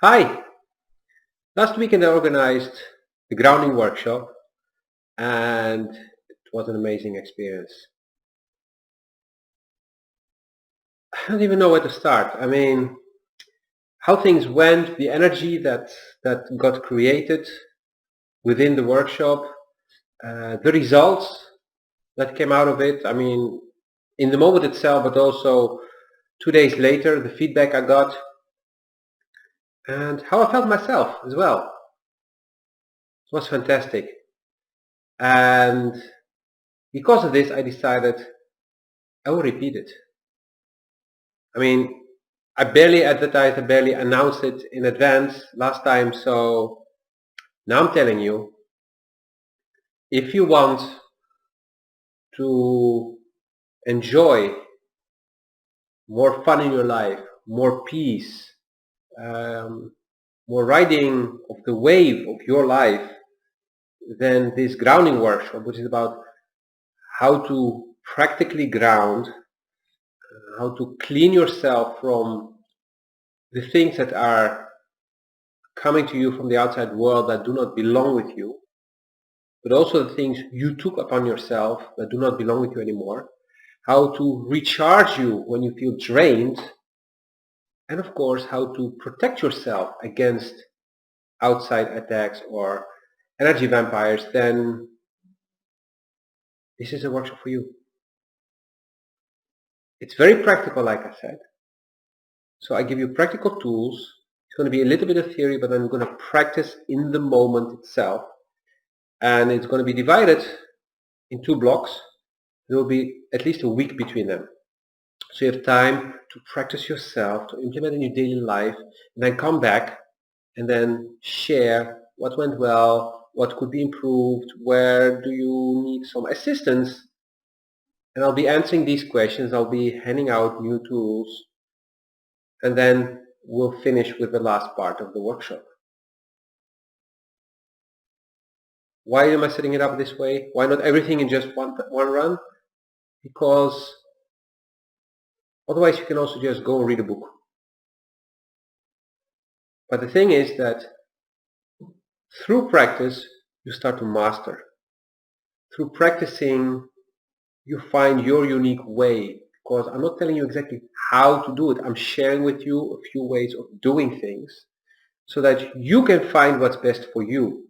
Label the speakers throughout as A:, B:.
A: Hi! Last weekend I organized the grounding workshop and it was an amazing experience. I don't even know where to start. I mean, how things went, the energy that got created within the workshop, the results that came out of it. I mean, in the moment itself, but also 2 days later, the feedback I got and how I felt myself as well. It was fantastic. And because of this, I decided I will repeat it. I mean, I barely advertised, I barely announced it in advance last time, so now I'm telling you, if you want to enjoy more fun in your life, more peace, um, more riding of the wave of your life, then this grounding workshop, which is about how to practically ground, how to clean yourself from the things that are coming to you from the outside world that do not belong with you, but also the things you took upon yourself that do not belong with you anymore, how to recharge you when you feel drained, and of course how to protect yourself against outside attacks or energy vampires, then this is a workshop for you. It's very practical, like I said. So I give you practical tools. It's going to be a little bit of theory, but I'm going to practice in the moment itself. And it's going to be divided in 2 blocks. There will be at least a week between them. So you have time to practice yourself, to implement in your daily life, and then come back and then share what went well, what could be improved, where do you need some assistance. And I'll be answering these questions, I'll be handing out new tools, and then we'll finish with the last part of the workshop. Why am I setting it up this way? Why not everything in just one run? Because otherwise you can also just go and read a book. But the thing is that through practice you start to master. Through practicing you find your unique way, because I'm not telling you exactly how to do it. I'm sharing with you a few ways of doing things so that you can find what's best for you.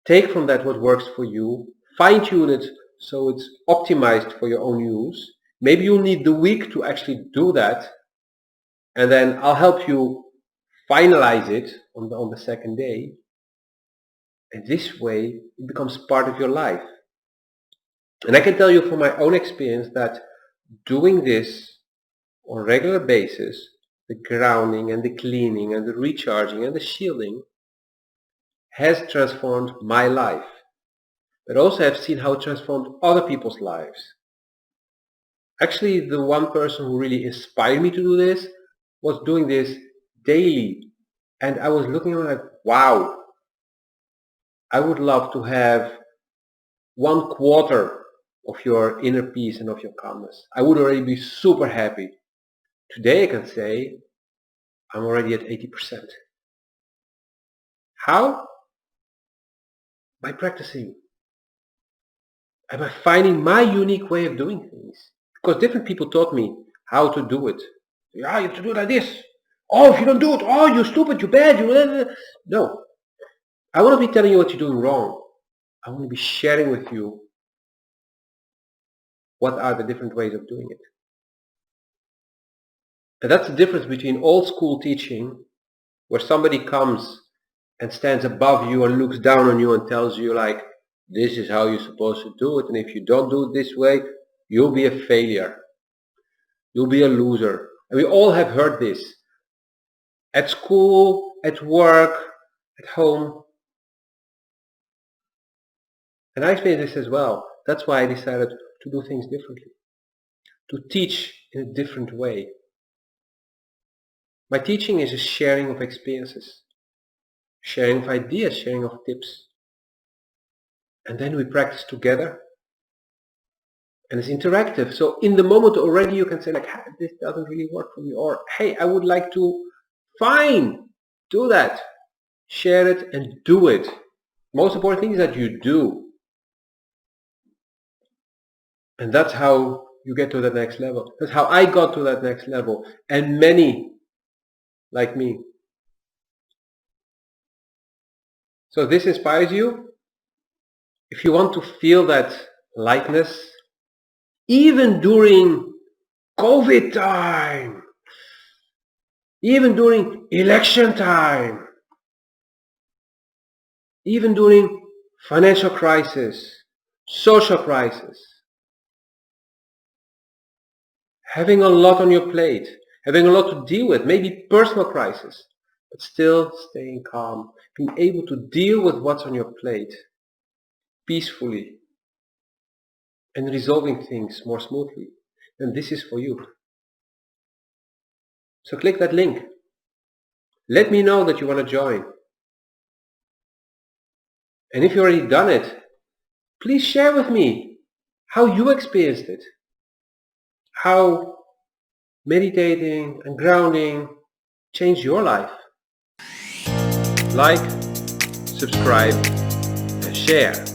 A: Take from that what works for you, fine-tune it so it's optimized for your own use. Maybe you'll need the week to actually do that, and then I'll help you finalize it on the second day. And this way it becomes part of your life. And I can tell you from my own experience that doing this on a regular basis, the grounding and the cleaning and the recharging and the shielding, has transformed my life. But also I've seen how it transformed other people's lives. Actually, the one person who really inspired me to do this was doing this daily. And I was looking at it like, wow, I would love to have 1/4 of your inner peace and of your calmness. I would already be super happy. Today I can say I'm already at 80%. How? By practicing. And by finding my unique way of doing things. Because different people taught me how to do it. Yeah, you have to do it like this. Oh, if you don't do it, oh, you're stupid, you're bad, you're... No. I want to be telling you what you're doing wrong. I want to be sharing with you what are the different ways of doing it. And that's the difference between old school teaching, where somebody comes and stands above you and looks down on you and tells you like, this is how you're supposed to do it, and if you don't do it this way, you'll be a failure. You'll be a loser. And we all have heard this. At school, at work, at home. And I explained this as well. That's why I decided to do things differently. To teach in a different way. My teaching is a sharing of experiences. Sharing of ideas, sharing of tips. And then we practice together. And it's interactive. So in the moment already you can say like, this doesn't really work for me. Or, hey, I would like to, fine. Do that. Share it and do it. Most important thing is that you do. And that's how you get to the next level. That's how I got to that next level. And many like me. So this inspires you. If you want to feel that lightness, even during COVID time, even during election time, even during financial crisis, social crisis, having a lot on your plate, having a lot to deal with, maybe personal crisis, but still staying calm, being able to deal with what's on your plate peacefully and resolving things more smoothly, then this is for you. So click that link. Let me know that you want to join. And if you already done it, please share with me how you experienced it. How meditating and grounding changed your life. Like, subscribe, and share.